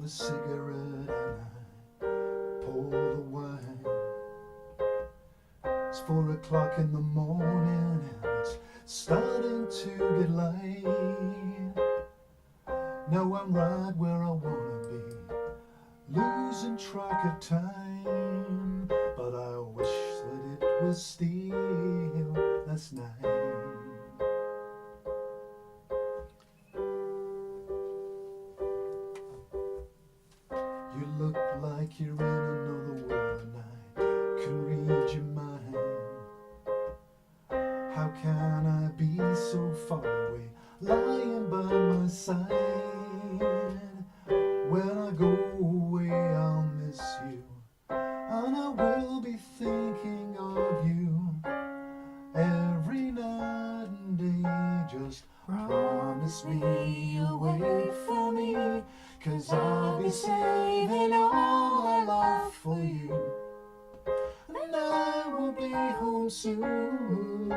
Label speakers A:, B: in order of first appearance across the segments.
A: the cigarette and I pour the wine. It's 4 o'clock in the morning and it's starting to get late. Now I'm right where I wanna be, losing track of time, but I wish that it was still last night. You look like you're in another world and I can read your mind. How can I be so far away, lying by my side? When I go away I'll miss you, and I will be thinking of you every night and day. Just promise me you'll wait for me, 'cause I'll be saving all my love for you, and I will be home soon.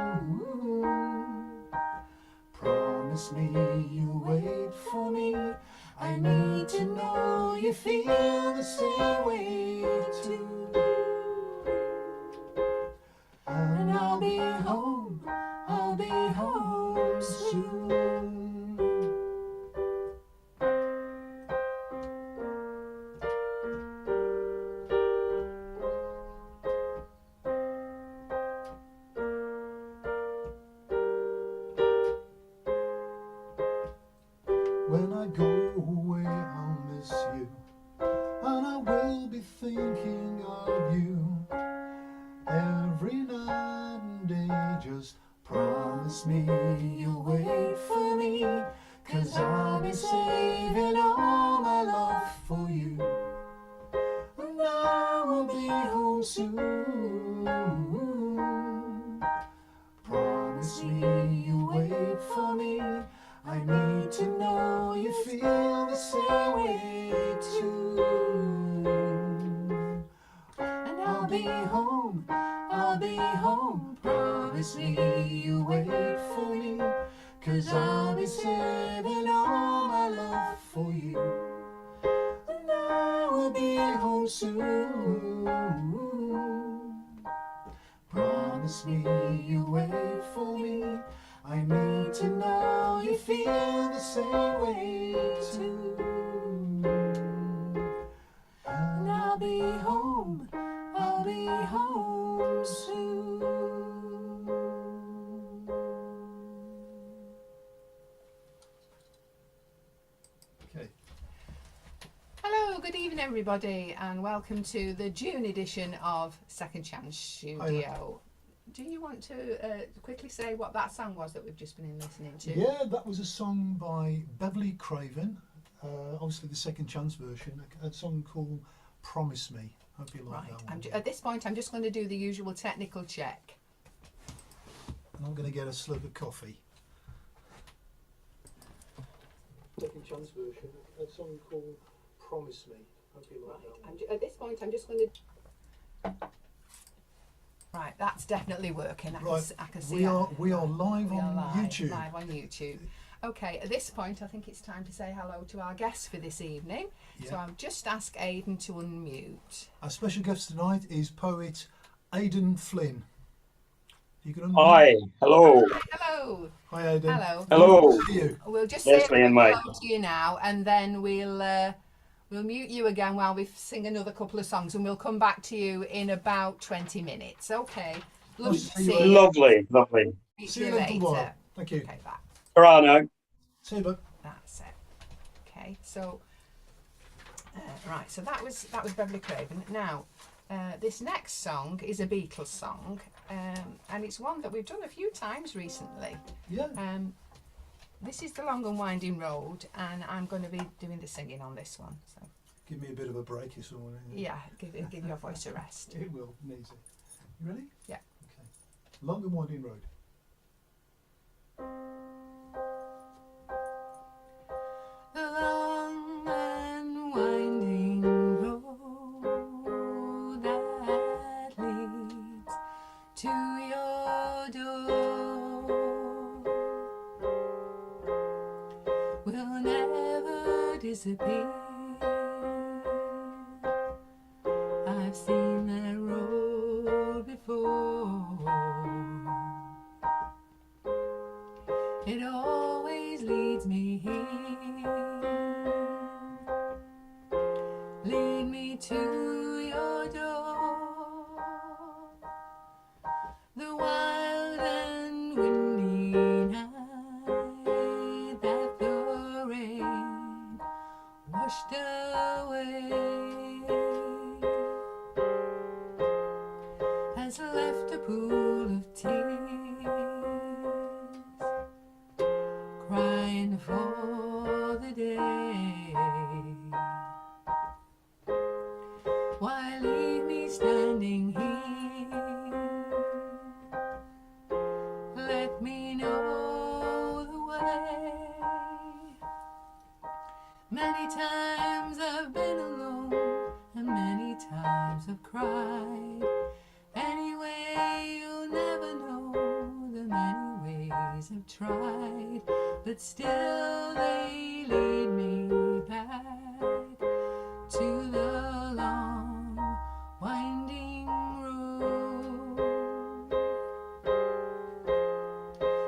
A: Promise me you'll wait for me, I need to know you feel the same way too. And I'll be home soon. When I go away I'll miss you, and I will be thinking of you every night and day. Just promise me you'll wait for me, 'cause I'll be saving all my love for you, and I will be home soon. Promise me you'll wait for me, I need to know you feel the same way too. And I'll be home, promise me you wait for me, 'cause I'll be saving all my love for you, and I will be home soon. Promise me you wait for me, I need to know you feel the same way too. And I'll be home soon. Okay.
B: Hello, good evening everybody, and welcome to the June edition of Second Chance Studio. Do you want to quickly say what that song was that we've just been listening to?
A: Yeah, that was a song by Beverly Craven, obviously the Second Chance version, a song called Promise Me. Hope you like that one.
B: At this point I'm just going to do the usual technical check.
A: And I'm going to get a slug of coffee. Second Chance version, a song called Promise Me. Hope you like that one.
B: At this point I'm just going to... Right, that's definitely working. I can see
A: we are live on YouTube.
B: Live on YouTube. Okay, at this point I think it's time to say hello to our guests for this evening.
A: Yeah.
B: So I'll just ask Aidan to unmute.
A: Our special guest tonight is poet Aidan Flynn. You can unmute.
C: Hi, hello.
B: Hello.
A: Hi Aidan.
B: Hello.
C: Hello.
A: Good to see you.
B: We'll just say
C: Leslie and Mike.
B: hello to you now, and then we'll mute you again while we sing another couple of songs, and we'll come back to you in about 20 minutes. Okay. Lovely to see you.
C: Lovely, lovely.
A: See you in a little while.
B: later.
A: Thank you.
B: Okay, back.
C: Toronto.
A: See you, bud.
B: That's it. Okay, so right, so that was Beverly Craven. Now, this next song is a Beatles song, and it's one that we've done a few times recently.
A: Yeah.
B: This is The Long and Winding Road, and I'm going to be doing the singing on this one. So
A: Give me a bit of a break, if someone.
B: yeah, give your voice a rest.
A: It will. Needs it. You ready?
B: Yeah.
A: Okay. Long and Winding Road.
B: The long and winding road that leads to your door will never disappear me to your door. The wild and windy night that the rain washed away has left a pool of tears, crying for the day. Why leave me standing here? Let me know the way. Many times I've been alone, and many times I've cried. Anyway, you'll never know the many ways I've tried, but still they lead me back to the long winding road.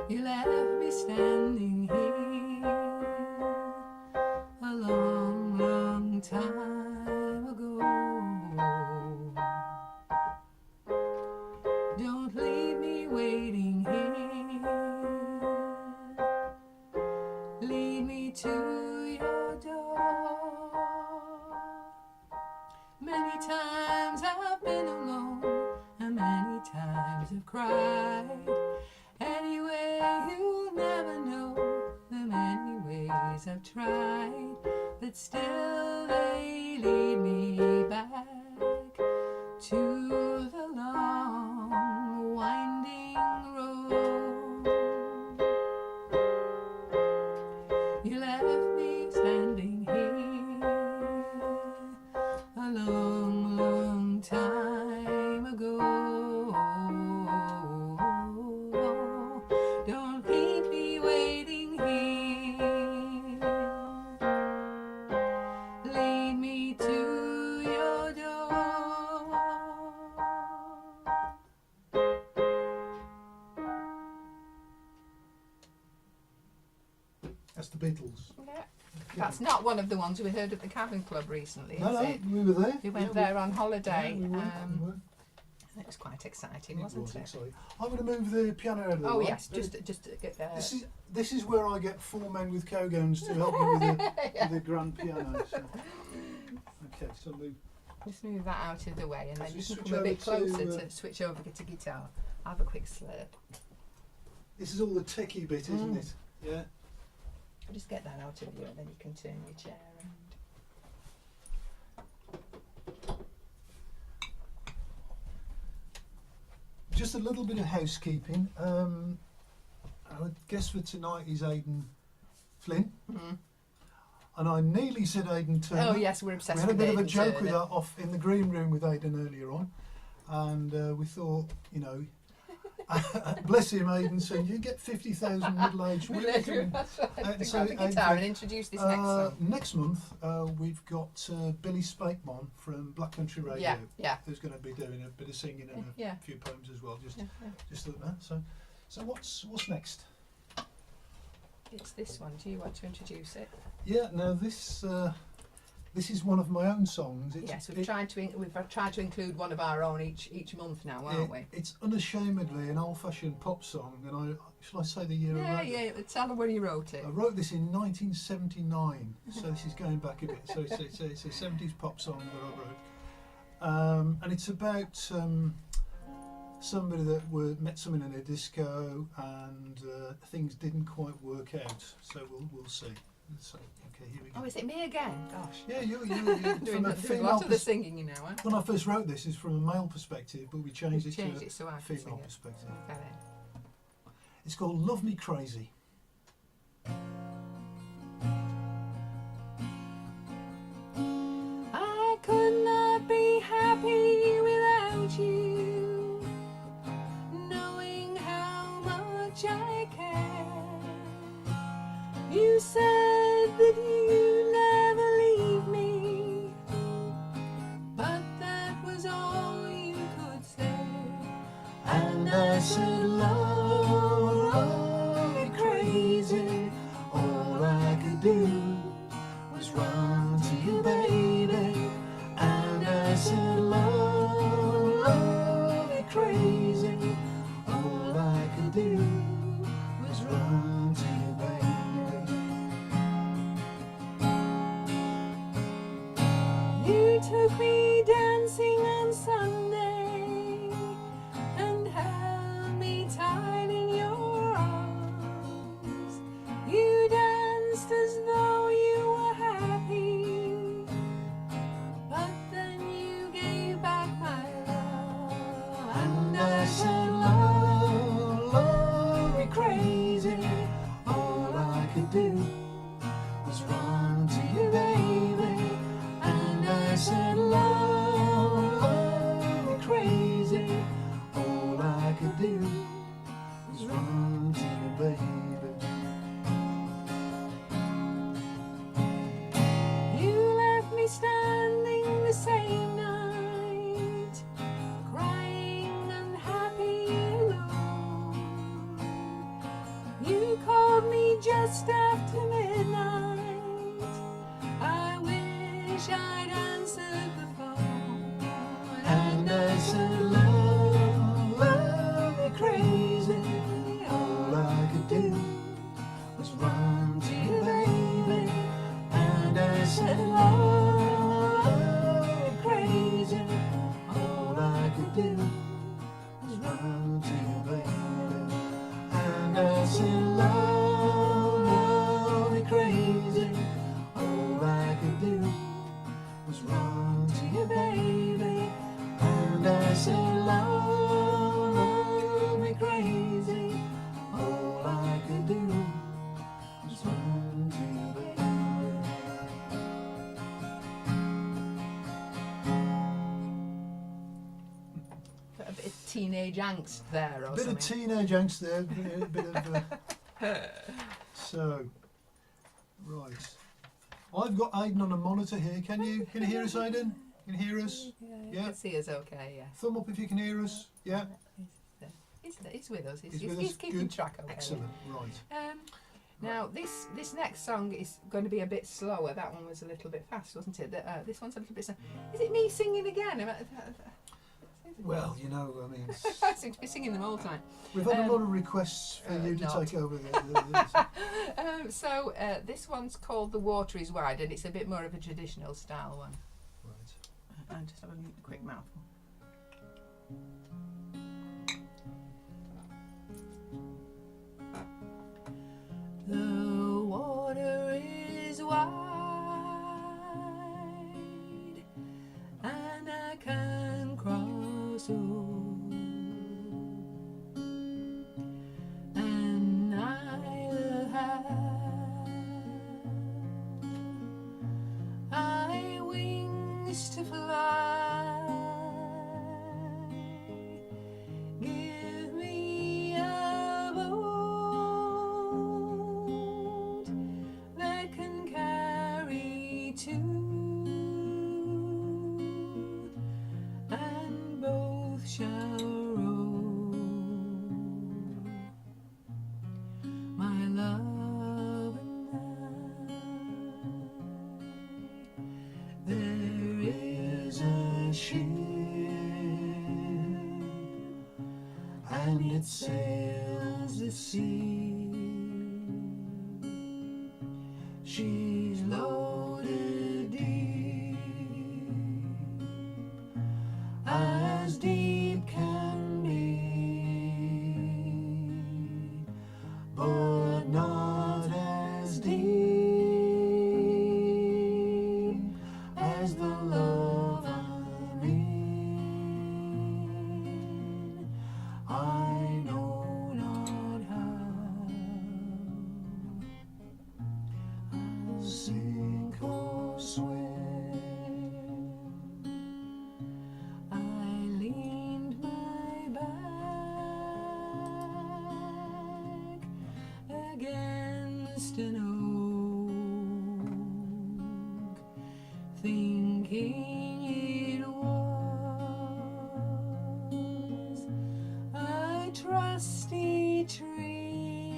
B: You left me standing here a long, long time ago. Don't leave me waiting here. Lead me to your door. Many times I've been alone, and many times I've cried. Anyway, you'll never know the many ways I've tried, but still they lead me back to the long winding road. You left me standing here a long, long time ago. Don't keep me waiting here. Lead me to your door.
A: That's the Beatles.
B: Yeah. That's not one of the ones we heard at the Cabin Club recently,
A: No,
B: is
A: no,
B: it?
A: we were there.
B: We went
A: Yeah,
B: there on holiday.
A: Yeah, we were.
B: It was quite exciting,
A: It
B: wasn't
A: was
B: it?
A: exciting. I'm going to move the piano out of the
B: Oh
A: way.
B: yes, just to get there.
A: This is where I get 4 men with cowgowns to help me with the grand piano. So. Okay, so move.
B: Just move that out of the way, and then
A: As
B: you
A: we
B: can
A: switch
B: come a bit
A: over
B: closer
A: to,
B: to switch over to guitar. I'll have a quick slurp.
A: This is all the techie bit, isn't
B: Mm.
A: it? Yeah.
B: I'll just get that out of you, and then you can turn your chair around.
A: Just a little bit of housekeeping. Our guest for tonight is Aidan Flynn,
B: Mhm.
A: and I nearly said Aidan Turner.
B: Oh yes, we're
A: We
B: obsessed
A: had a
B: with
A: bit of a
B: Aidan
A: joke with
B: Turner.
A: that off in the green room with Aidan earlier on, and we thought, you know, bless him, Aidan, so you get 50,000 middle-aged women coming.
B: That's right.
A: and so
B: Grab the
A: Aidan-
B: guitar and introduce this next song.
A: Next month, we've got Billy Spakemon from Black Country Radio.
B: Yeah, yeah.
A: Who's going to be doing a bit of singing and a
B: Yeah.
A: few poems as well. Just,
B: Yeah, yeah.
A: just like that. So what's next?
B: It's this one. Do you want to introduce it?
A: Yeah. Now this is one of my own songs.
B: Yes, we've tried to include one of our own each month now, aren't we?
A: It's unashamedly an old-fashioned pop song, and shall I say the year I
B: Yeah,
A: wrote it?
B: yeah. Tell them when you wrote it.
A: I wrote this in 1979, so this is going back a bit. So it's a 70s pop song that I wrote, and it's about somebody that met someone in a disco, and things didn't quite work out. So we'll see. So, okay, here we go.
B: Oh, is it me again? Gosh.
A: Yeah, you
B: Doing
A: from a
B: a
A: female
B: lot of the singing, you know. Huh?
A: When I first wrote this, is from a male perspective, but we changed it
B: Changed
A: to
B: it so I
A: a
B: can sing
A: female
B: it.
A: perspective.
B: Okay then.
A: It's called Love Me Crazy.
B: I could not be happy without you, knowing how much I care. You said that you never leave me, but that was all you could say. And I said, love me crazy.
A: All I could do was run to you, baby, and
B: You took me dancing on Sunday and held me tight in your arms. You danced as though you were happy, but then you gave back my love. And I said, love, love me crazy. All I could do was run to you, baby. And I said, love, love me crazy. All I could do was run to you, baby. You left me standing the same night, crying unhappy alone. You called me just after midnight. I wish I'd answered the phone. And I said, love, love me crazy. All I could do was run to you, baby. And I said, love, love me crazy. All I could do was run to you, baby. And I said, love, love me crazy. All I could do was run to you, baby. And I said, love, love me crazy. All I could do was run to you, baby. Got a bit of teenage angst there, or
A: Bit of
B: something.
A: teenage angst there, bit of. So, right. I've got Aidan on a monitor here. Can you hear us, Aidan? Can you hear us?
B: You
A: Yeah.
B: can see us okay, yeah.
A: Thumb up if you can hear us. Yeah.
B: He's with us.
A: He's with us.
B: He's keeping
A: Good.
B: track okay.
A: Excellent. Right.
B: Now this next song is going to be a bit slower. That one was a little bit fast, wasn't it? This one's a little bit slow. Is it me singing again?
A: Well, you know, I mean,
B: I seem to be singing them all the time.
A: we've had a lot of requests for you to
B: not.
A: take over the
B: So this one's called "The Water Is Wide," and it's a bit more of a traditional style one.
A: Right.
B: I'll just have a quick mouthful. The water is wide, and I can cross over, and I'll have wings to fly. Give me a boat that can carry two, and both shall row. My love and I. There is a ship, and it sails the sea. She's loaded deep, as deep can be, but not as deep as the love I'm in. I know not how I'll sink or swim. I leaned my back against an oak, thinking it was a trusty tree,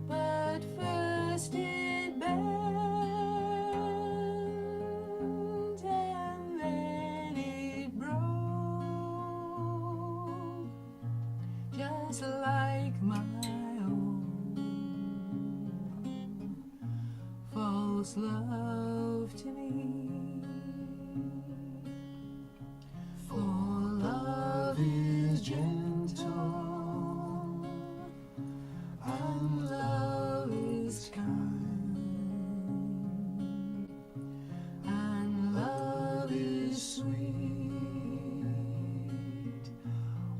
B: but first it bent and then it broke, just like my own false love love to me.
A: For love is gentle and love is kind and love is sweet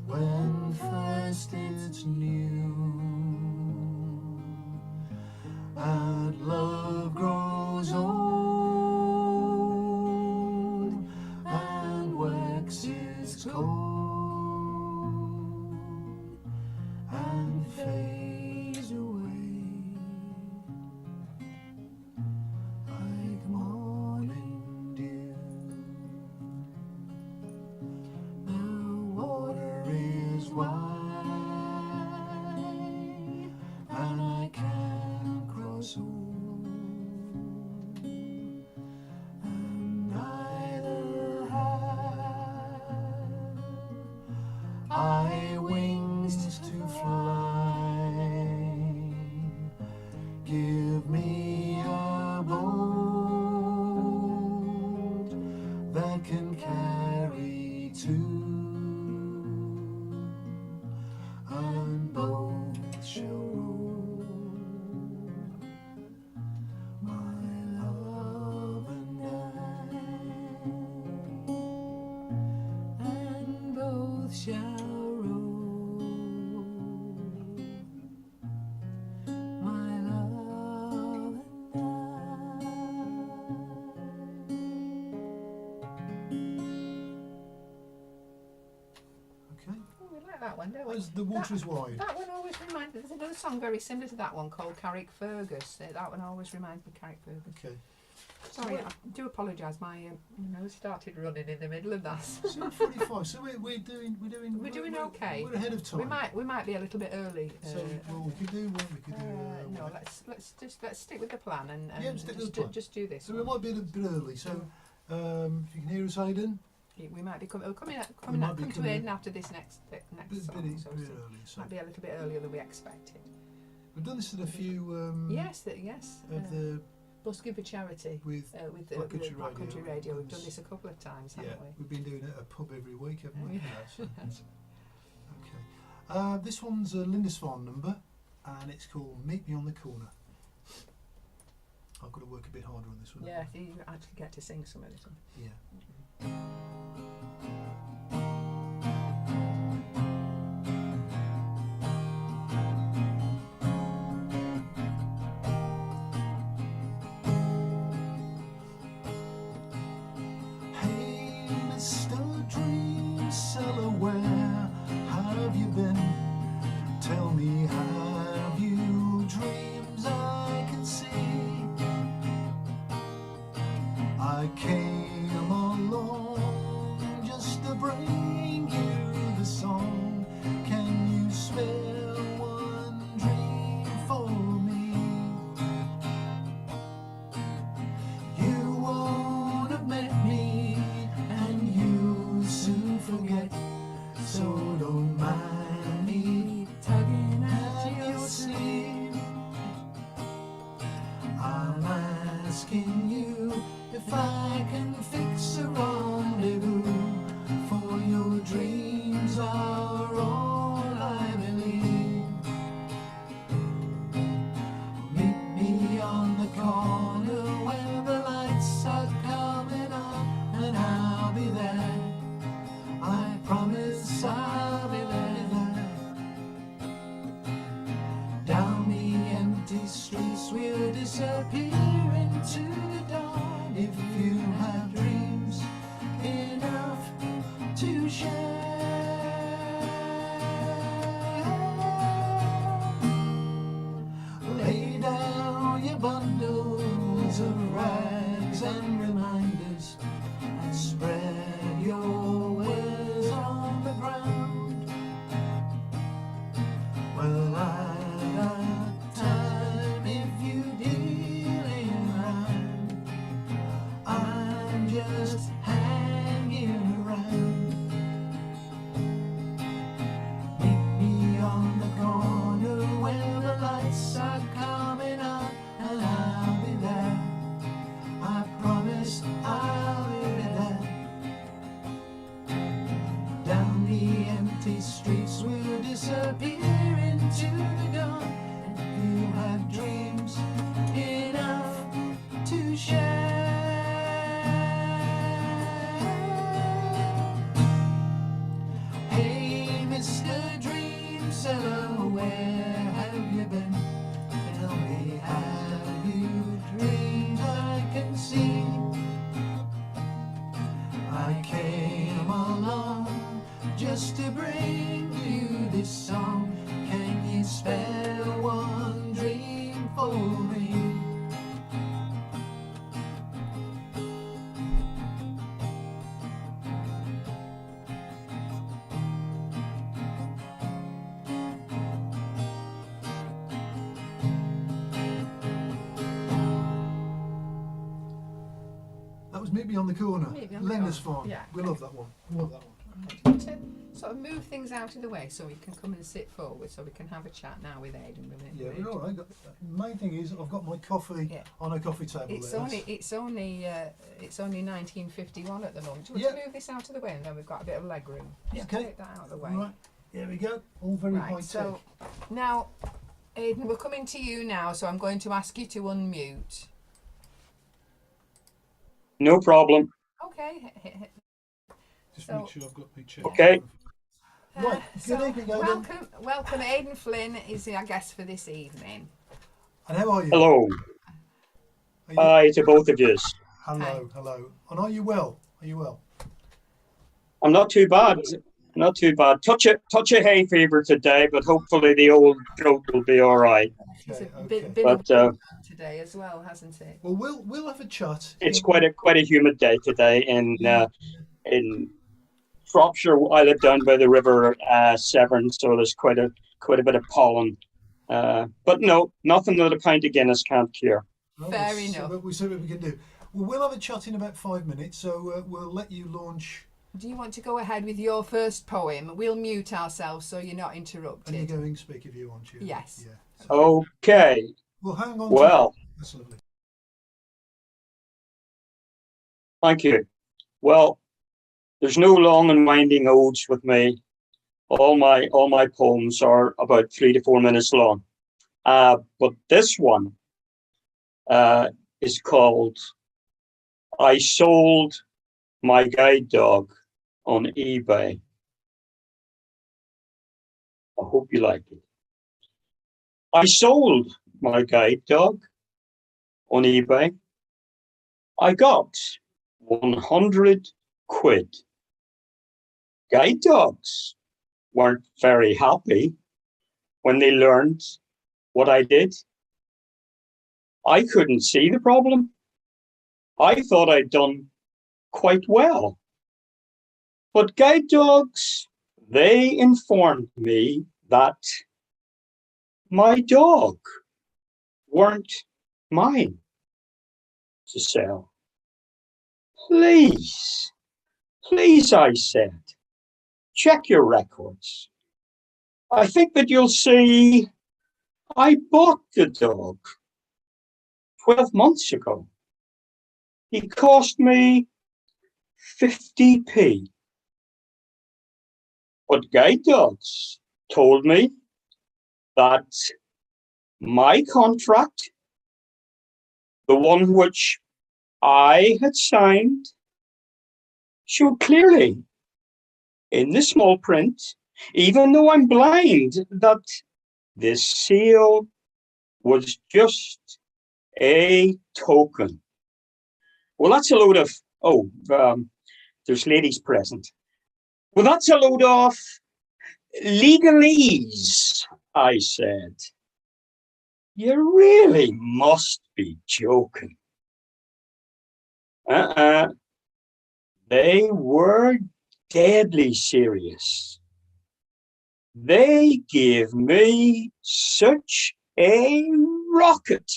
A: when first it's new, and love grows old and waxes cold and fades away like morning dew. The water is wide and I can cross over, and neither have I wings to fly. Give me a boat that can carry two, and both shall row, my love and I, and both shall row, my love and Okay.
B: Oh, we like that one, don't we?
A: As the water is wide.
B: That one always reminds me. There's another song very similar to that one called Carrickfergus. That one always reminds me of Carrickfergus.
A: Okay.
B: Sorry, I do apologise. My nose started running in the middle of that.
A: 7:45. So we're doing
B: okay.
A: We're ahead of time.
B: We might be a little bit early.
A: So well, we could do what we could do.
B: No, let's stick with the plan and
A: Yeah, stick with the plan.
B: just do this.
A: So we might be a bit early. So if you can hear us, Aidan.
B: We might be coming
A: might be
B: to
A: coming
B: Aidan after this next
A: Bit
B: song. So
A: early. So
B: might be a little bit earlier than we expected.
A: we've done this at a few.
B: Yes.
A: Of the
B: Busking for Charity
A: with
B: Black
A: Country
B: Country
A: Radio.
B: Radio. We've done this a couple of times, haven't
A: yeah,
B: we?
A: we've been doing it at a pub every week, haven't we?
B: Yeah.
A: Yeah, so- okay. This one's a Lindisfarne number, and it's called "Meet Me on the Corner." I've got to work a bit harder on this one.
B: Yeah, you actually get to sing some of this one.
A: Yeah. Hey, Mr. Dream Seller, where have you been? Tell me, have you dreams I can see? I came along just to bring you the song. Can you spare one dream for me? You won't have met me, and you'll soon forget. So don't mind me tugging at your sleeve. I'm asking you if I can fix a rendezvous, for your dreams are all I believe. Meet me on the corner where the lights are coming on, and I'll be there. I promise I'll be there. Down the empty streets we'll disappear into the dawn. If you have dreams enough to share, lay down your bundles of rags and reminders, and spread your wares on the ground. Well, I've got time if you dealing around. I'm just hanging around. Meet me on the corner where the lights are coming on, and I'll be there. I promise. to the dawn, and you have dreams enough to share. Hey, Mr. Dream Seller, where have you been? Tell me, have you dreamed? I can see. I came along just to bring you this song. Can you spare one dream for me? That was Meet Me on the Corner.
B: Meet Me on the
A: Lender's
B: Corner.
A: Farm.
B: Yeah.
A: We love that one. We love that one.
B: Do you want to sort of move things out of the way so we can come and sit forward so we can have a chat now with Aidan?
A: Yeah, we're all right. The main thing is I've got my coffee on a coffee table.
B: It's only 1951 at the moment. Do you want to move this out of the way and then we've got a bit of leg room?
A: Yeah,
B: Just
A: okay.
B: take that out of the way.
A: Right. Here we go. All very high
B: Right. So
A: tech.
B: now, Aidan, we're coming to you now. So I'm going to ask you to unmute.
C: No problem.
B: Okay.
A: Just
B: so-
A: make sure I've got my chair.
C: Okay.
A: Right. Good evening, Aidan.
B: Welcome. Aidan Flynn is our guest for this evening.
A: And how are you?
C: Hello.
A: Are you
C: Hi to both of you.
A: hello, hello. And are you well? Are you well?
C: I'm not too bad. Not too bad. Touch of hay fever today, but hopefully the old throat will be all right.
B: It's
A: Okay,
B: a
A: okay.
B: bit
C: But
B: of today as well, hasn't it?
A: Well, we'll have a chat.
C: it's quite a humid day today in Shropshire. I live down by the river Severn, so there's quite a bit of pollen. But no, nothing that a pint of Guinness can't cure.
A: Well,
B: Fair
A: we'll
B: enough.
A: We'll see what we can do. Well, we'll have a chat in about 5 minutes, so we'll let you launch.
B: Do you want to go ahead with your first poem? We'll mute ourselves so you're not
A: And you're
B: interrupted.
A: going to speak if you want to.
B: Yes.
A: Yeah. So
C: Okay.
A: we'll hang on.
C: Well,
A: That's lovely.
C: thank you. Well, there's no long and winding odes with me. All my poems are about 3 to 4 minutes long. But this one is called I Sold My Guide Dog on eBay. I hope you like it. I sold my guide dog on eBay. I got 100 quid. Guide dogs weren't very happy when they learned what I did. I couldn't see the problem. I thought I'd done quite well. But guide dogs, they informed me that my dog weren't mine to sell. Please, I said, check your records. I think that you'll see I bought the dog 12 months ago. He cost me 50p. But guide dogs told me that my contract, the one which I had signed, showed clearly in the small print, even though I'm blind, that this seal was just a token. Well, that's a load of, there's ladies present. Well, that's a load of legalese, I said. You really must be joking. They were deadly serious. They gave me such a rocket.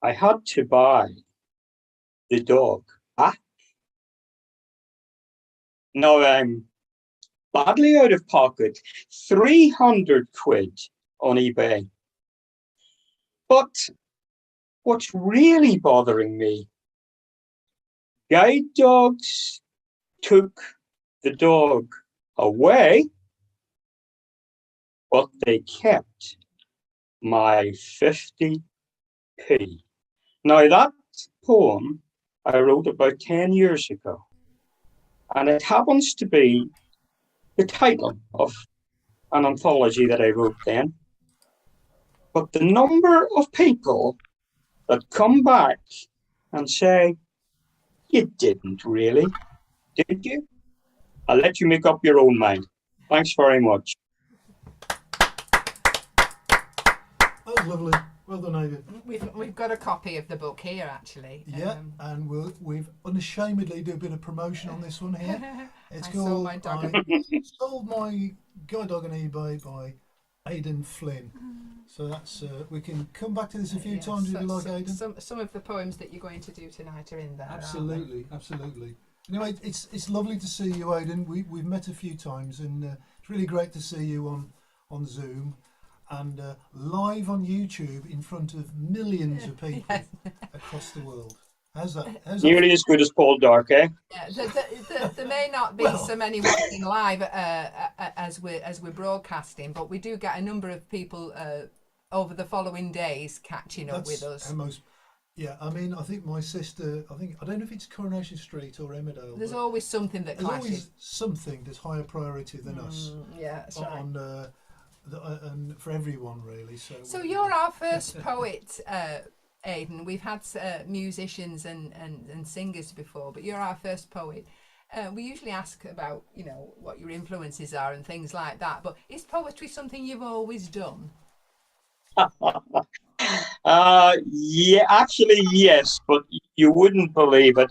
C: I had to buy the dog back. Now I'm badly out of pocket, 300 quid on eBay. But what's really bothering me, guide dogs took the dog away but they kept my 50p. Now, that poem I wrote about 10 years ago, and it happens to be the title of an anthology that I wrote then. But the number of people that come back and say, you didn't really, did you? I'll let you make up your own mind. Thanks very much.
A: That was lovely. Well done, Aidan.
B: We've got a copy of the book here, actually.
A: Yeah, and we've unashamedly do a bit of promotion on this one here. It's
B: I
A: called
B: sold my dog.
A: I Sold My Guide Dog on eBay by Aidan Flynn. So that's we can come back to this a few times if you like, Aidan.
B: Some of the poems that you're going to do tonight are in there.
A: Absolutely, absolutely. Anyway, it's lovely to see you, Aidan. We've met a few times, and it's really great to see you on Zoom and live on YouTube in front of millions of people
B: Yes.
A: across the world. How's that?
C: Nearly as good as Paul Dark, eh?
B: Yeah, there may not be so many watching live as we're broadcasting, but we do get a number of people over the following days catching up with us.
A: Yeah, I mean, I think my sister, I don't know if it's Coronation Street or Emmerdale.
B: There's always something that clashes.
A: There's always something that's higher priority than us.
B: Yeah, that's right.
A: And for everyone, really. So
B: you're our first poet, Aidan. We've had musicians and singers before, but you're our first poet. We usually ask about, what your influences are and things like that. But is poetry something you've always done?
C: Yeah, actually, yes, but you wouldn't believe it.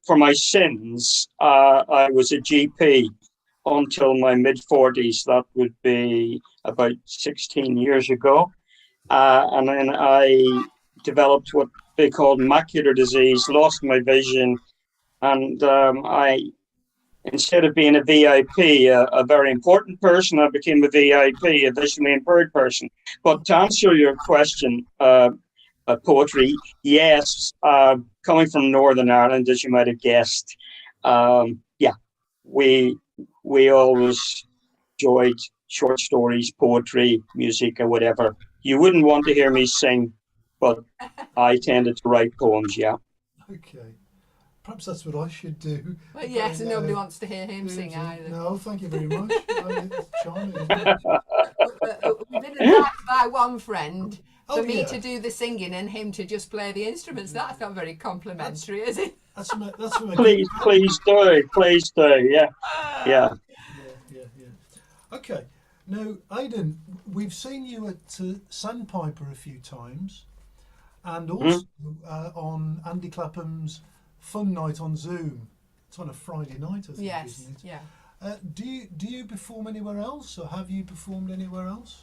C: For my sins, I was a GP until my mid-40s. That would be about 16 years ago. And then I developed what they called macular disease, lost my vision, and instead of being a VIP, a very important person, I became a VIP, a visually impaired person. But to answer your question, poetry, yes, coming from Northern Ireland, as you might have guessed, we always enjoyed short stories, poetry, music, or whatever. You wouldn't want to hear me sing, but I tended to write poems, yeah.
A: Okay. Perhaps that's what I should do.
B: Well, yes, and nobody wants to hear him sing either.
A: No, thank you very much. It's charming, isn't it?
B: We've been advised by one friend for me to do the singing and him to just play the instruments. That's not very complimentary, is it?
A: That's from
C: Please do, yeah.
A: Yeah. Okay. Now, Aidan, we've seen you at Sandpiper a few times, and also on Andy Clapham's Fun Night on Zoom. It's on a Friday night, I think, isn't it?
B: Yeah.
A: Do you perform anywhere else, or have you performed anywhere else?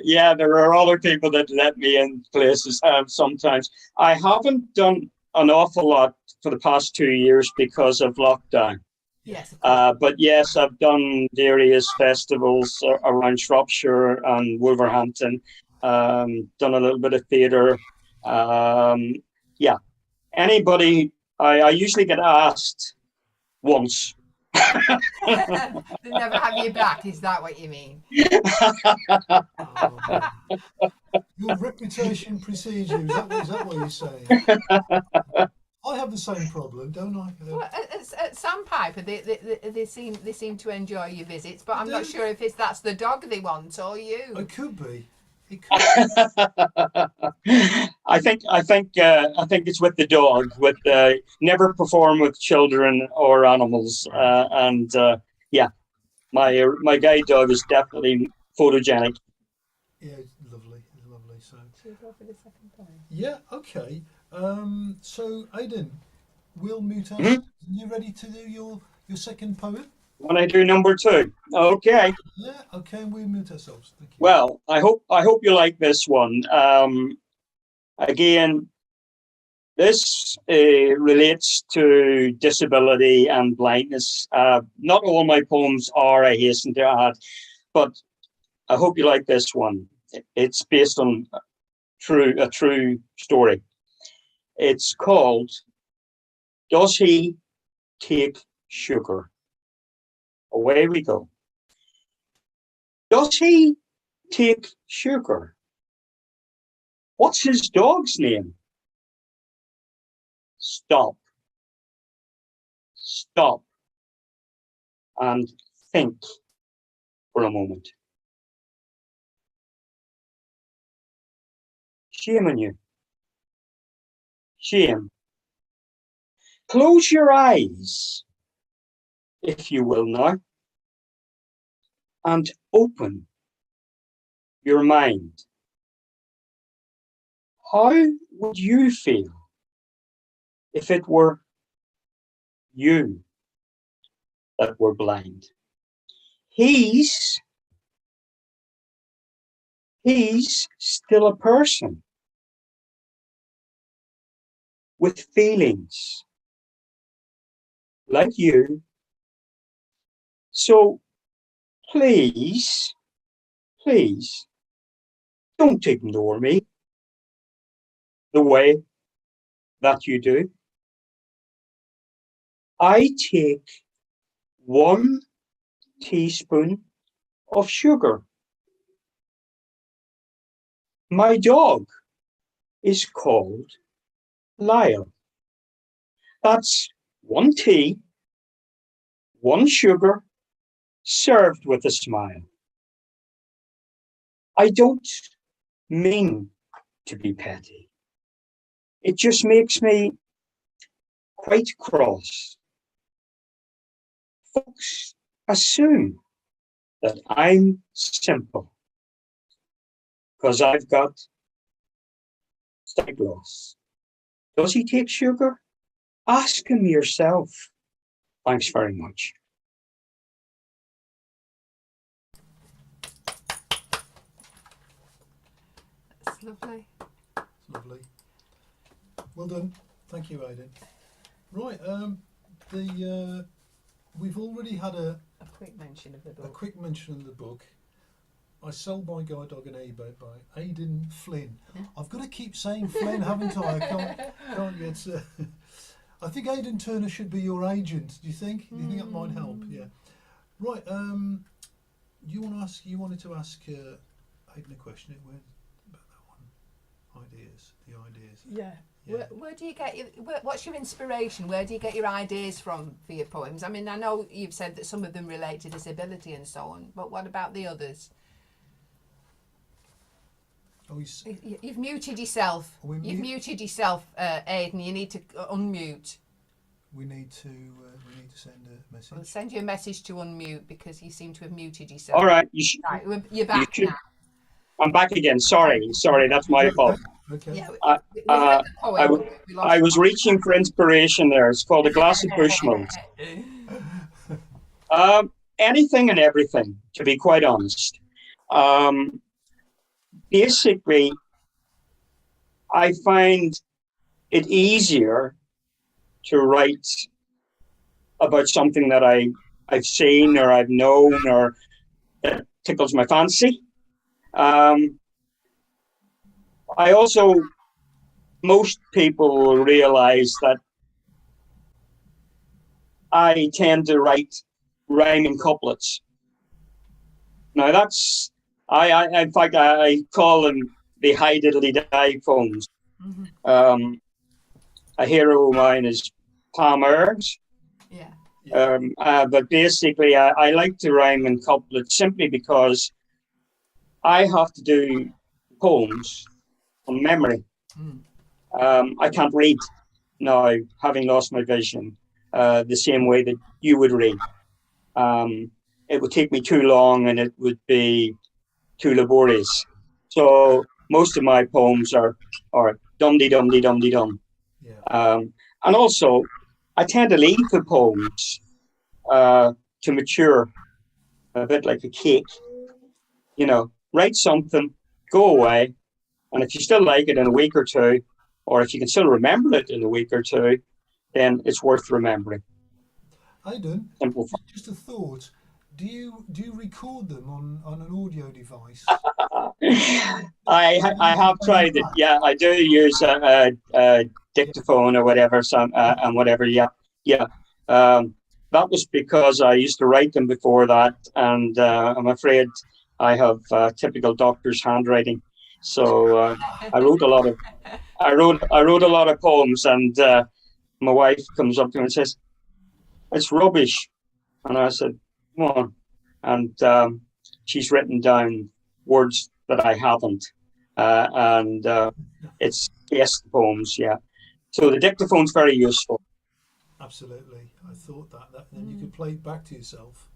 C: Yeah, there are other people that let me in places sometimes. I haven't done an awful lot for the past 2 years because of lockdown.
B: Yes.
C: But yes, I've done various festivals around Shropshire and Wolverhampton. Done a little bit of theatre. Yeah, anybody. I usually get asked once.
B: They never have you back. Is that what you mean?
A: Your reputation precedes you. Is that what you're saying? I have the same problem, don't I?
B: Well, at Sandpiper, they seem to enjoy your visits, but I'm not sure if that's the dog they want or you.
A: It could be.
C: I think it's with the dog. With never perform with children or animals, yeah, my guide dog is definitely photogenic.
A: Yeah, it's lovely. So.
B: Should we go for the second poem?
A: Yeah. Okay. So Aidan, we'll mute us. Are you ready to do your second poem?
C: When I do number 2, okay.
A: Yeah. Okay. We'll mute ourselves. Thank you.
C: Well, I hope you like this one. Again, this relates to disability and blindness. Not all my poems are, I hasten to add, but I hope you like this one. It's based on a true story. It's called Does He Take Sugar? Away we go. Does he take sugar? What's his dog's name? Stop. Stop. And think for a moment. Shame on you. Shame. Close your eyes, if you will now, and open your mind. How would you feel if it were you that were blind? He's still a person with feelings like you. So please, please don't ignore me the way that you do. I take 1 teaspoon of sugar. My dog is called Lyle. That's 1 tea, 1 sugar, served with a smile. I don't mean to be petty. It just makes me quite cross. Folks assume that I'm simple because I've got sight loss. Does he take sugar? Ask him yourself. Thanks very much.
B: That's lovely.
A: It's lovely. Well done. Thank you, Aidan. Right, we've already had a
B: quick mention of the
A: a
B: book.
A: quick mention of the book. I Sold My Guide Dog on eBay by Aidan Flynn.
B: Yeah.
A: I've got to keep saying Flynn, haven't I? I can't get. I think Aidan Turner should be your agent. Do you think? Do you think that might help? Yeah. Right. You wanted to ask Aidan a question. Where about that one? Ideas. The ideas.
B: Yeah.
A: Yeah.
B: Where do you get what's your inspiration? Where do you get your ideas from for your poems? I mean, I know you've said that some of them relate to disability and so on, but what about the others?
A: Oh,
B: You've muted yourself. You've muted yourself, Aidan. You need to unmute.
A: we need to send a message.
B: We'll send you a message to unmute because you seem to have muted yourself.
C: All right,
B: Right, you're back now.
C: I'm back again. Sorry, that's my fault.
A: Okay.
B: Yeah,
C: I, uh, I was reaching for inspiration there. It's called A Glass of Bushmills. Anything and everything, to be quite honest. Basically, I find it easier to write about something that I've seen or I've known or that tickles my fancy. I also, most people will realize that I tend to write rhyming couplets. Now that's, in fact, I call them the high diddly die poems.
B: Mm-hmm.
C: A hero of mine is Palmer's.
B: Yeah.
C: But basically, I like to rhyme in couplets simply because I have to do poems from memory. I can't read now, having lost my vision, the same way that you would read. It would take me too long and it would be too laborious. So most of my poems are dum-de-dum-de-dum-de-dum.
A: Yeah.
C: And also, I tend to leave the poems to mature a bit like a cake. You know, write something, go away, and if you still like it in a week or two, or if you can still remember it in a week or two, then it's worth remembering.
A: Aidan,
C: Simple.
A: Just a thought. Do you record them on an audio device?
C: I have tried it. Yeah, I do use a dictaphone or whatever, and whatever. Yeah. That was because I used to write them before that, and I'm afraid I have typical doctor's handwriting. So I wrote a lot of I wrote a lot of poems, and my wife comes up to me and says, "It's rubbish." And I said, "Come on." And she's written down words that I haven't, and it's yes poems, yeah. So the dictaphone's very useful.
A: Absolutely. I thought that then you could play it back to yourself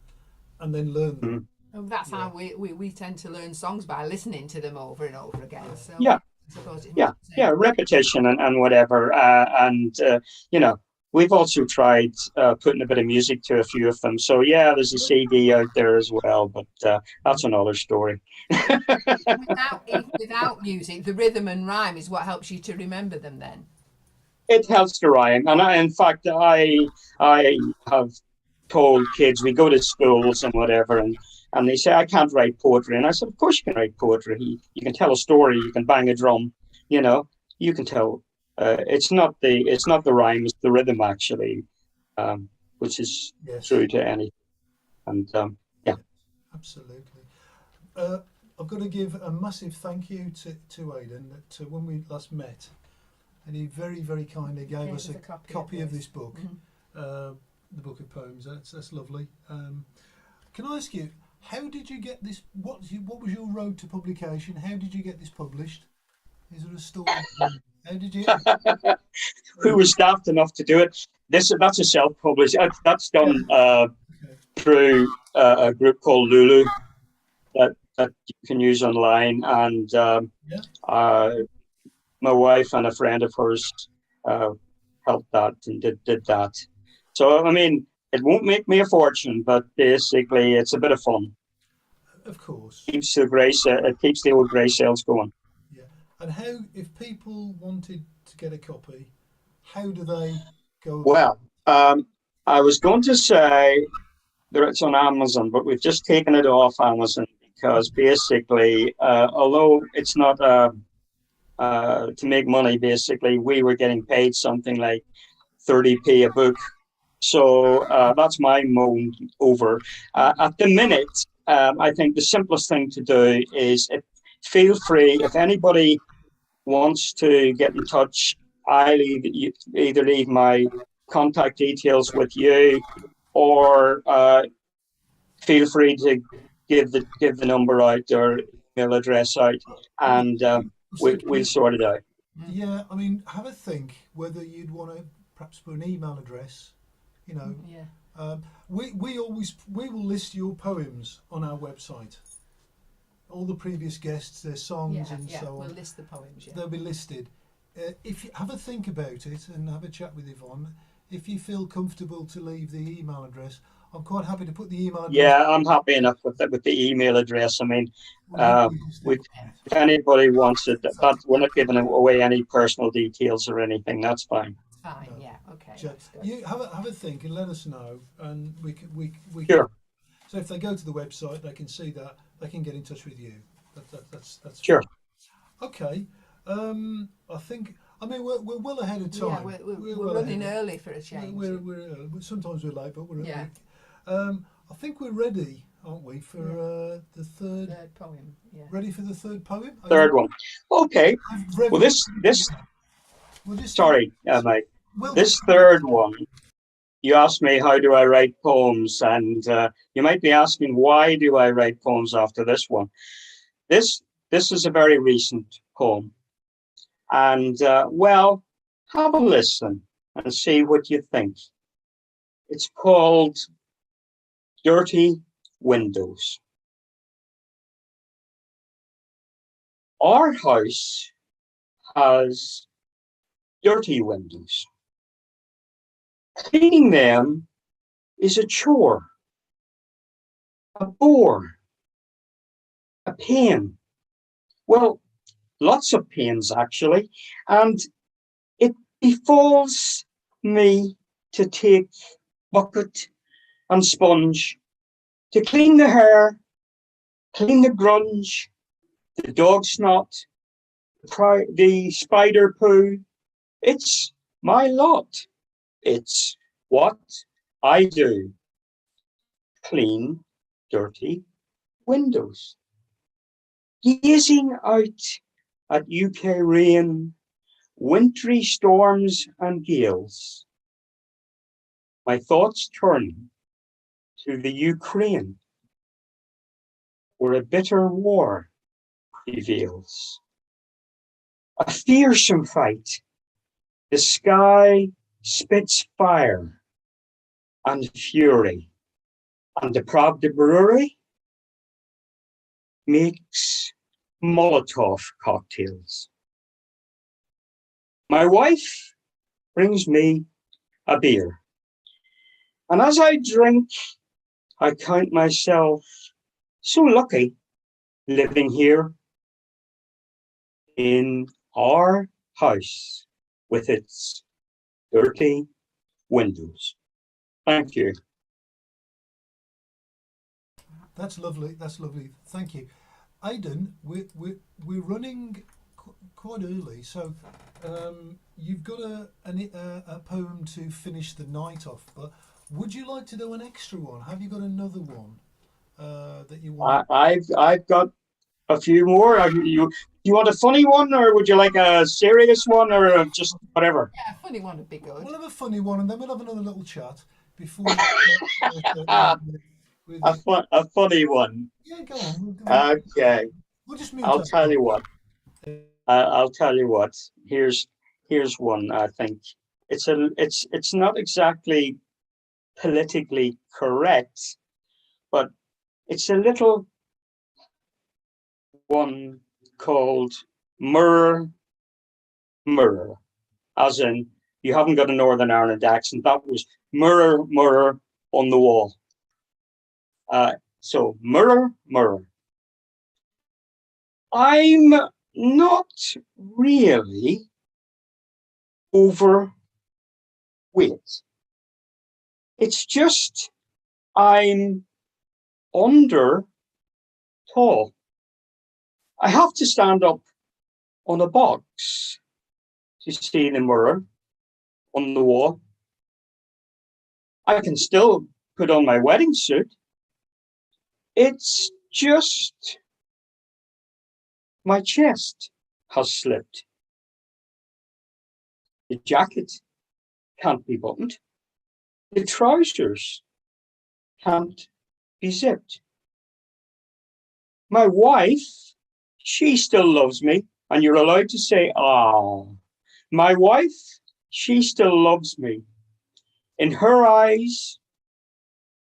A: and then learn them.
C: Mm.
B: That's
A: Yeah.
B: how we tend to learn songs, by listening to them over and over again. So
C: Yeah,
B: I suppose it
C: yeah,
B: must be
C: yeah. Repetition and whatever, and you know, we've also tried putting a bit of music to a few of them. So yeah, there's a CD out there as well, but that's another story.
B: even without music, the rhythm and rhyme is what helps you to remember them. Then.
C: It helps to rhyme, and in fact, I have told kids, we go to schools and whatever, and they say I can't write poetry, and I said, of course you can write poetry. You can tell a story, you can bang a drum, you know, you can tell. It's not the rhyme, it's the rhythm actually, which is
A: Yes.
C: true to any. And yeah,
A: Absolutely. Uh, I've got to give a massive thank you to Aidan that when we last met, and he very, very kindly gave us a copy of this book, the book of poems. That's lovely. Can I ask you, how did you get this? What was your road to publication? How did you get this published? Is there a story? How did you?
C: who was daft enough to do it? That's a self-published. That's done
A: Okay.
C: through a group called Lulu that you can use online, and
A: Yeah.
C: my wife and a friend of hers uh, helped that and did that. So I mean, it won't make me a fortune, but basically, it's a bit of fun.
A: Of course.
C: It keeps the old grey sales going.
A: Yeah. And how, if people wanted to get a copy, how do they go about?
C: Well, I was going to say that it's on Amazon, but we've just taken it off Amazon because basically, although it's not to make money, basically, we were getting paid something like 30p a book. So that's my moan over. At the minute, I think the simplest thing to do is feel free, if anybody wants to get in touch, I'll either leave my contact details with you, or feel free to give the number out or email address out,
A: Well,
C: and
A: I was
C: we'll
A: thinking,
C: sort it out.
A: yeah, I mean, have a think whether you'd want to perhaps put an email address. You know,
B: Yeah.
A: we will list your poems on our website. All the previous guests, their songs and so on.
B: We'll list the poems. Yeah.
A: They'll be listed. If you have a think about it and have a chat with Yvonne, if you feel comfortable to leave the email address, I'm quite happy to put the email address.
C: Yeah, I'm happy enough with the email address. I mean,
A: Well, you just
C: we,
A: do.
C: if anybody wants it, that we're not giving away any personal details or anything. That's fine.
B: Fine.
A: No.
B: Yeah. Okay.
A: So
B: That's good.
A: you have a think and let us know, and we can.
C: Sure.
A: So if they go to the website, they can see that. They can get in touch with you. That's
C: Sure.
A: fine. Okay. I think. I mean, we're well ahead of
B: Yeah,
A: time.
B: we're
A: well
B: running
A: ahead.
B: early for a change.
A: We're sometimes we're late, but we're
B: Yeah.
A: early. I think we're ready, aren't we, for the third?
B: Third poem. Yeah.
A: Ready for the third poem?
C: Third one. Okay. Well, this.
A: We'll just
C: Sorry, Mike.
A: we'll
C: This third one. You asked me how do I write poems, and you might be asking why do I write poems after this one. This is a very recent poem, and well, have a listen and see what you think. It's called Dirty Windows. Our house has dirty windows. Cleaning them is a chore, a bore, a pain. Well, lots of pains actually, and it befalls me to take bucket and sponge to clean the hair, clean the grunge, the dog snot, the spider poo. It's my lot. It's what I do. Clean dirty windows. gazing out at UK rain, wintry storms and gales, my thoughts turn to the Ukraine, where a bitter war prevails. A fearsome fight, the sky spits fire and fury, and the Pravda Brewery makes Molotov cocktails. My wife brings me a beer, and as I drink, I count myself so lucky living here in our house with its dirty windows. Thank you.
A: That's lovely. That's lovely. Thank you, Aidan. We're running quite early, so you've got a poem to finish the night off. But would you like to do an extra one? Have you got another one that you want?
C: I've got a few more. You want a funny one, or would you like a serious one, or just whatever?
B: Yeah, a funny one would be good.
A: We'll have a funny one, and then we'll have another little chat before. With
C: A funny one.
A: yeah, go on.
C: Okay,
A: We'll just mute
C: I'll
A: up.
C: tell you what. I'll tell you what. Here's one. I think it's not exactly politically correct, but it's a little one called Mirror, Mirror, as in you haven't got a Northern Ireland accent. That was Mirror, Mirror on the wall. So Mirror, Mirror. I'm not really overweight. It's just I'm under tall. I have to stand up on a box to see the mirror on the wall. I can still put on my wedding suit. It's just my chest has slipped. The jacket can't be buttoned. The trousers can't be zipped. My wife, she still loves me, and you're allowed to say, "Oh." My wife, she still loves me. In her eyes,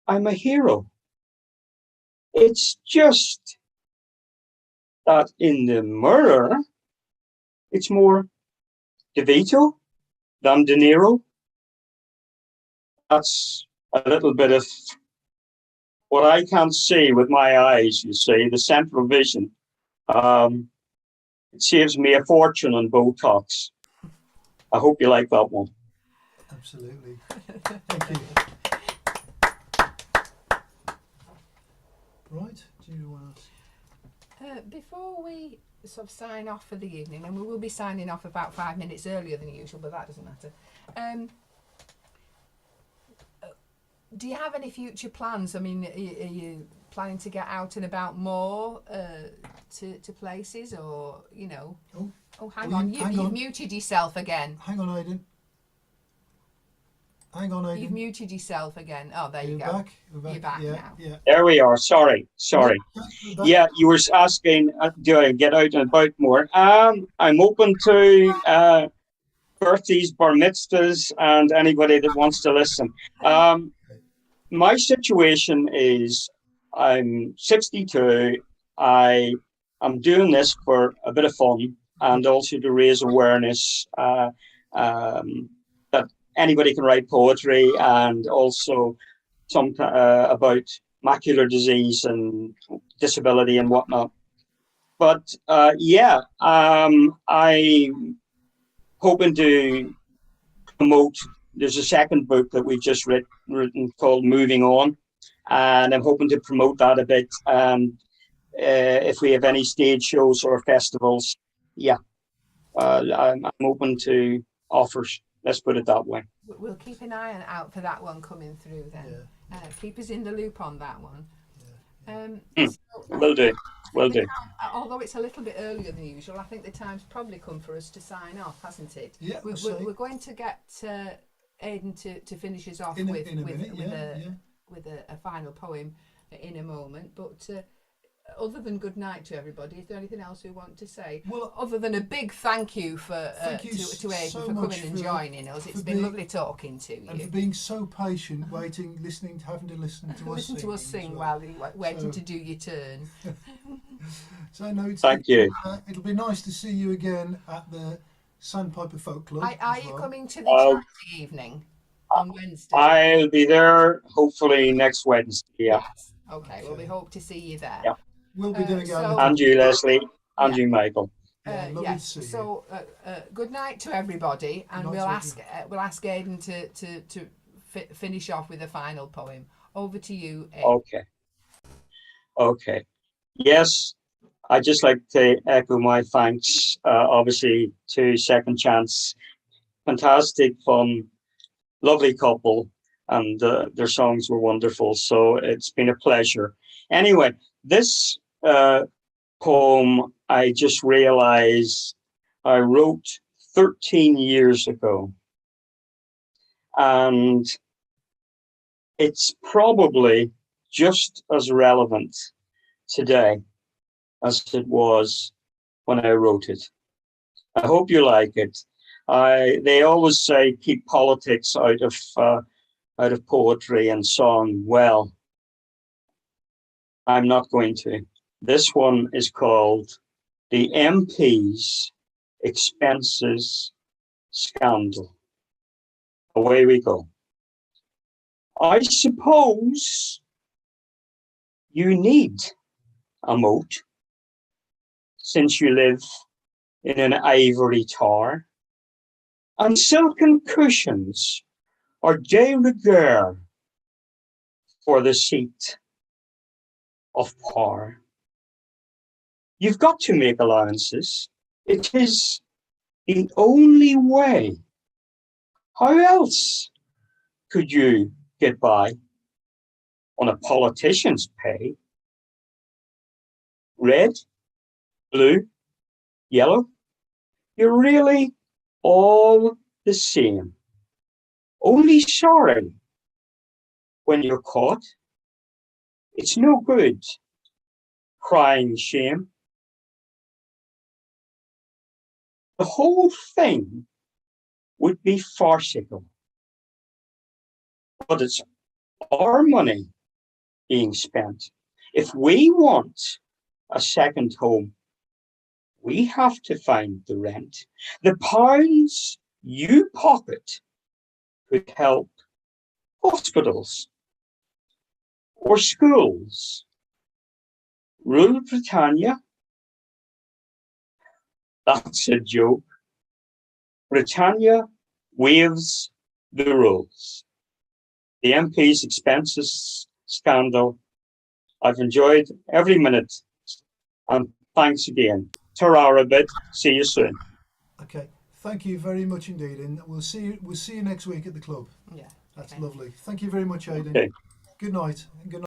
C: I'm a hero. It's just that in the mirror, it's more DeVito than De Niro. That's a little bit of what I can't see with my eyes, you see, the central vision. It saves me a fortune on Botox. I hope you like that one.
A: Absolutely. Thank you. Right. Do you want to?
B: Before we sort of sign off for the evening, and we will be signing off about 5 minutes earlier than usual, but that doesn't matter. Do you have any future plans? I mean, are you planning to get out and about more to places, or you know? Oh, hang on. You've muted yourself again.
A: Hang on, Aidan. Hang on, Aidan.
B: You've muted yourself again. Oh, there you go.
A: Back?
B: You're back
A: yeah,
B: now.
A: Yeah.
C: There we are. Sorry. Yeah, you were asking, do I get out and about more? I'm open to birthdays, bar mitzvahs, and anybody that wants to listen. My situation is I'm 62. I am doing this for a bit of fun and also to raise awareness that anybody can write poetry, and also some about macular disease and disability and whatnot. But I'm hoping to promote. There's a second book that we've just written called Moving On, and I'm hoping to promote that a bit. And if we have any stage shows or festivals, I'm open to offers. Let's put it that way.
B: We'll keep an eye out for that one coming through then. Yeah. Keep us in the loop on that one.
A: Yeah.
C: Will do. will
B: the
C: do.
B: although it's a little bit earlier than usual, I think the time's probably come for us to sign off, hasn't it?
A: Yeah,
B: We're going to get Aidan to finish us off
A: in a
B: with
A: minute, yeah.
B: with a final poem in a moment. But other than good night to everybody, is there anything else we want to say?
A: Well,
B: Other than a big thank you for
A: thank you
B: to Aidan
A: so
B: for
A: much
B: coming and
A: for-
B: joining us. It's
A: for
B: been
A: being-
B: lovely talking to
A: and for
B: you.
A: being so patient, waiting, listening, having to listen to us
B: Listen to us
A: singing as
B: sing
A: well.
B: while you're waiting
A: So-
B: to do your turn.
A: So no,
C: Thank you.
A: It'll be nice to see you again at the Sandpiper Folk Club.
B: Are
A: as
B: you
A: well.
B: coming to the
C: I'll-
B: charity evening on Wednesday?
C: I'll be there hopefully next Wednesday. Yeah.
B: Yes. Okay. Well, we
A: Okay.
B: hope to see you there.
C: Yeah.
A: We'll be doing
B: so-
A: our
C: And you, Leslie, and
B: Yeah.
C: you, Michael.
A: Yeah, lovely
B: yes.
A: to see you.
B: So, good night to everybody, and
A: Good night to
B: we'll ask Aidan to finish off with a final poem. Over to you, Aidan.
C: Okay. Okay. Yes, I'd just like to echo my thanks, obviously, to Second Chance. Fantastic, fun, lovely couple, and their songs were wonderful. So it's been a pleasure. Anyway, this poem, I just realized I wrote 13 years ago. And it's probably just as relevant today as it was when I wrote it. I hope you like it. They always say keep politics out of poetry and song. Well, I'm not going to. This one is called The MP's Expenses Scandal. Away we go. I suppose you need a moat, since you live in an ivory tower, and silken cushions are de rigueur for the seat of power. You've got to make allowances. It is the only way. How else could you get by on a politician's pay? Red, blue, yellow, you're really all the same. Only sorry when you're caught. It's no good crying shame. The whole thing would be farcical. But it's our money being spent. If we want a second home, we have to find the rent. The pounds you pocket could help hospitals or schools. Rule Britannia? That's a joke. Britannia waives the rules. The MP's expenses scandal. I've enjoyed every minute, and thanks again. Ta-ra a bit. See you soon.
A: Okay, thank you very much indeed, and we'll see you next week at the club.
B: Yeah.
A: That's
B: Okay.
A: lovely. Thank you very much, Aidan.
C: Okay.
A: Good night. And good night.